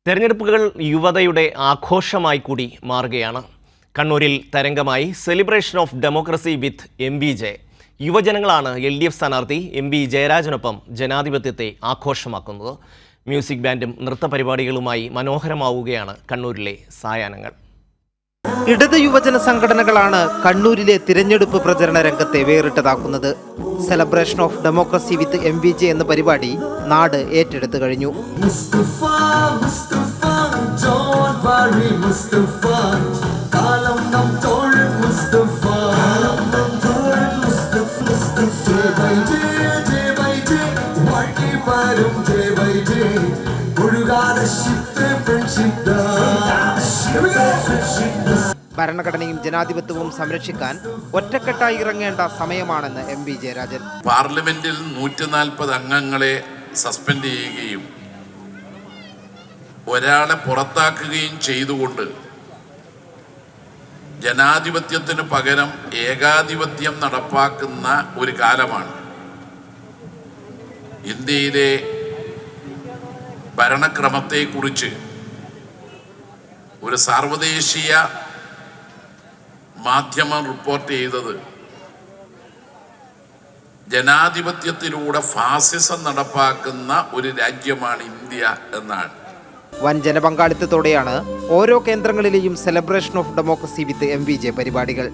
തെരഞ്ഞെടുപ്പുകൾ യുവതയുടെ ആഘോഷമായി കൂടി മാറുകയാണ്. കണ്ണൂരിൽ തരംഗമായി celebration of democracy with MBJ. യുവജനങ്ങളാണ് LDF സ്ഥാനാർത്ഥി MP ജയരാജനൊപ്പം ജനാധിപത്യത്തെ ആഘോഷമാക്കുന്നത്. മ്യൂസിക് ബാൻഡും നൃത്തപരിപാടികളുമായി മനോഹരമാവുകയാണ് കണ്ണൂരിലെ സായാഹ്നങ്ങൾ. ഇടത് യുവജന സംഘടനകളാണ് കണ്ണൂരിലെ തിരഞ്ഞെടുപ്പ് പ്രചരണ രംഗത്തെ വേറിട്ടതാക്കുന്നത്. Celebration of democracy with MBJ എന്ന പരിപാടി നാട് ഏറ്റെടുത്തു കഴിഞ്ഞു. ഭരണഘടനയും ജനാധിപത്യവും സംരക്ഷിക്കാൻ ഒറ്റക്കെട്ടായി ഇറങ്ങേണ്ട സമയമാണെന്ന് MP ജയരാജൻ. പാർലമെന്റിൽ 140 അംഗങ്ങളെ സസ്പെൻഡ് ചെയ്യുകയും ഒരാളെ പുറത്താക്കുകയും ചെയ്തുകൊണ്ട് ജനാധിപത്യത്തിന് പകരം ഏകാധിപത്യം നടപ്പാക്കുന്ന ഒരു കാലമാണ്. ഇന്ത്യയിലെ ഭരണക്രമത്തെക്കുറിച്ച് ഒരു സാർവദേശീയ മാധ്യമം റിപ്പോർട്ട് ചെയ്തത് ജനാധിപത്യത്തിലൂടെ ഫാസിസം നടപ്പാക്കുന്ന ഒരു രാജ്യമാണ് ഇന്ത്യ എന്നാണ്. വൻ ജനപങ്കാളിത്തത്തോടെയാണ് ഓരോ കേന്ദ്രങ്ങളിലെയും celebration of democracy with MBJ പരിപാടികൾ.